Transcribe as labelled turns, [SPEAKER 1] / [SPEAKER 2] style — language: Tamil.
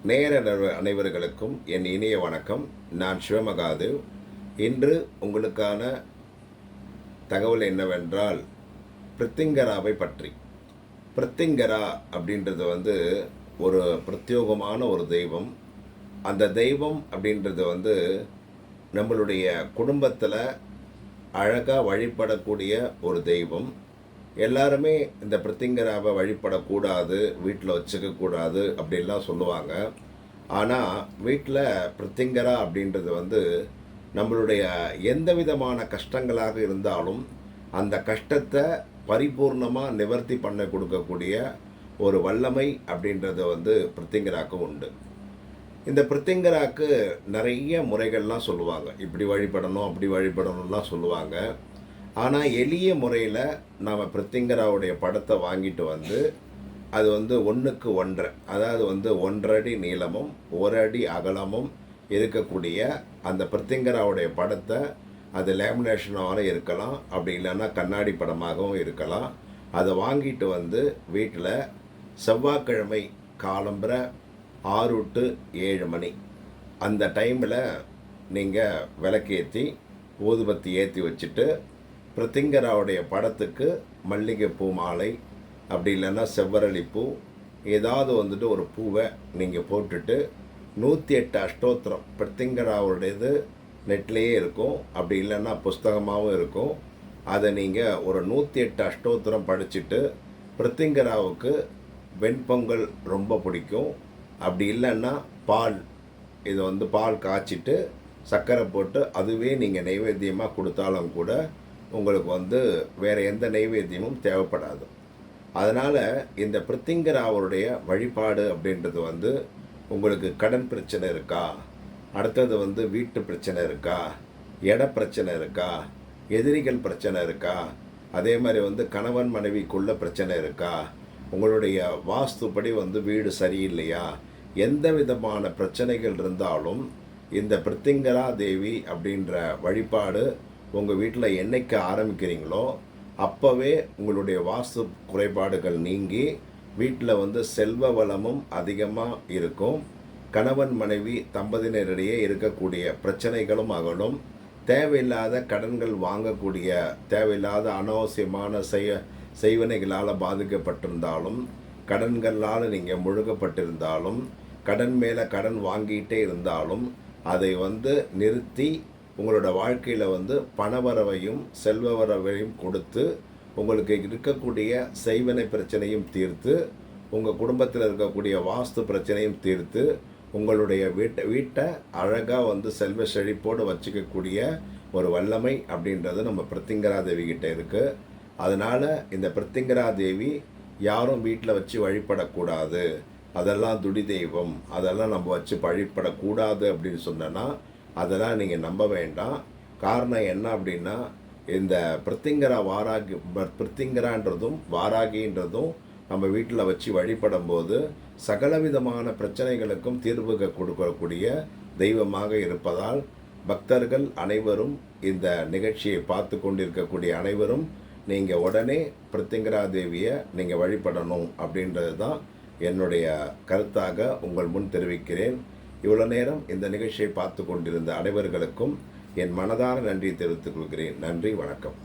[SPEAKER 1] அனைவர்களுக்கும் என் இனிய வணக்கம். நான் சிவமகாதேவ். இன்று உங்களுக்கான தகவல் என்னவென்றால், பிரித்திங்கராவை பற்றி. பிரித்திங்கரா அப்படின்றது ஒரு பிரத்யேகமான ஒரு தெய்வம். அந்த தெய்வம் அப்படின்றது நம்மளுடைய குடும்பத்தில் அழகாக வழிபடக்கூடிய ஒரு தெய்வம். எல்லாருமே இந்த பிரித்திங்கராவை வழிபடக்கூடாது, வீட்டில் வச்சுக்கக்கூடாது அப்படின்லாம் சொல்லுவாங்க. ஆனால் வீட்டில் பிரித்திங்கரா அப்படின்றது நம்மளுடைய எந்த விதமான கஷ்டங்களாக இருந்தாலும் அந்த கஷ்டத்தை பரிபூர்ணமாக நிவர்த்தி பண்ண கொடுக்கக்கூடிய ஒரு வல்லமை அப்படின்றது பிரித்திங்கராக்கு உண்டு. இந்த பிரித்திங்கராக்கு நிறைய முறைகள்லாம் சொல்லுவாங்க. இப்படி வழிபடணும், அப்படி வழிபடணும்லாம் சொல்லுவாங்க. ஆனால் எளிய முறையில் நாம் பிரித்திங்கராவுடைய படத்தை வாங்கிட்டு அது 1க்கு 1.5, அதாவது 1.5 அடி நீளமும் 1 அடி அகலமும் இருக்கக்கூடிய அந்த பிரித்திங்கராவுடைய படத்தை, அது லேமினேஷனாக இருக்கலாம், அப்படி இல்லைன்னா கண்ணாடி படமாகவும் இருக்கலாம். அதை வாங்கிட்டு வீட்டில் செவ்வாய்க்கிழமை காலம்பரை 6 to 7 மணி அந்த டைமில் நீங்கள் விளக்கேற்றி ஊதுபத்தி ஏற்றி வச்சுட்டு பிரித்திங்கராவுடைய படத்துக்கு மல்லிகைப்பூ மாலை, அப்படி இல்லைன்னா செவ்வரளிப்பூ, ஏதாவது ஒரு பூவை நீங்கள் போட்டுட்டு 108 அஷ்டோத்திரம், பிரித்திங்கராவுடையது நெட்லேயே இருக்கும், அப்படி இல்லைன்னா புஸ்தகமாகவும் இருக்கும். அதை நீங்கள் ஒரு 108 அஷ்டோத்திரம் படிச்சுட்டு, பிரித்திங்கராவுக்கு வெண்பொங்கல் ரொம்ப பிடிக்கும், அப்படி இல்லைன்னா பால், இது பால் காய்ச்சிட்டு சர்க்கரை போட்டு அதுவே நீங்கள் நைவேத்தியமாக கொடுத்தாலும் கூட உங்களுக்கு வேறு எந்த நைவேத்தியமும் தேவைப்படாது. அதனால் இந்த பிரித்திங்கராவுடைய வழிபாடு அப்படின்றது உங்களுக்கு கடன் பிரச்சனை இருக்கா, அடுத்தது வீட்டு பிரச்சனை இருக்கா, இட பிரச்சனை இருக்கா, எதிரிகள் பிரச்சனை இருக்கா, அதே மாதிரி கணவன் மனைவிக்குள்ள பிரச்சனை இருக்கா, உங்களுடைய வாஸ்துப்படி வீடு சரியில்லையா, எந்த விதமான பிரச்சனைகள் இருந்தாலும் இந்த பிரித்திங்கரா தேவி அப்படின்ற வழிபாடு உங்கள் வீட்டில் என்னைக்கு ஆரம்பிக்கிறீங்களோ அப்போவே உங்களுடைய வாஸ்து குறைபாடுகள் நீங்கி வீட்டில் செல்வ வளமும் அதிகமாக இருக்கும். கணவன் மனைவி தம்பதியினரிடையே இருக்கக்கூடிய பிரச்சனைகளும் அகலும். தேவையில்லாத கடன்கள் வாங்கக்கூடிய, தேவையில்லாத அனாவசியமான செய்வனைகளால் பாதிக்கப்பட்டிருந்தாலும், கடன்களால் நீங்கள் முழுகப்பட்டிருந்தாலும், கடன் மேலே கடன் வாங்கிட்டே இருந்தாலும் அதை நிறுத்தி உங்களோட வாழ்க்கையில் பணவரவையும் செல்வ வரவையும் கொடுத்து உங்களுக்கு இருக்கக்கூடிய செய்வனை பிரச்சனையும் தீர்த்து, உங்கள் குடும்பத்தில் இருக்கக்கூடிய வாஸ்து பிரச்சனையும் தீர்த்து, உங்களுடைய வீட்டை அழகாக செல்வ செழிப்போடு வச்சுக்கக்கூடிய ஒரு வல்லமை அப்படின்றது நம்ம பிரித்திங்கரா தேவி கிட்டே இருக்குது. அதனால் இந்த பிரித்திங்கரா தேவி யாரும் வீட்டில் வச்சு வழிபடக்கூடாது, அதெல்லாம் துடி தெய்வம், அதெல்லாம் நம்ம வச்சு வழிபடக்கூடாது அப்படின்னு சொன்னோன்னா அதெல்லாம் நீங்கள் நம்ப வேண்டாம். காரணம் என்ன அப்படின்னா, இந்த பிரித்திங்கரா பிரித்திங்கரான்றதும் வாராகின்றதும் நம்ம வீட்டில் வச்சு வழிபடும் போது சகலவிதமான பிரச்சனைகளுக்கும் தீர்வு கொடுக்கக்கூடிய தெய்வமாக இருப்பதால் பக்தர்கள் அனைவரும், இந்த நிகழ்ச்சியை பார்த்து கொண்டிருக்கக்கூடிய அனைவரும் நீங்கள் உடனே பிரித்திங்கரா தேவியை நீங்கள் வழிபடணும் அப்படின்றது தான் என்னுடைய கருத்தாக உங்கள் முன் தெரிவிக்கிறேன். இவ்வளோ நேரம் இந்த நிகழ்ச்சியை பார்த்து கொண்டிருந்த அனைவர்களுக்கும் என் மனதார நன்றி தெரிவித்துக் கொள்கிறேன். நன்றி, வணக்கம்.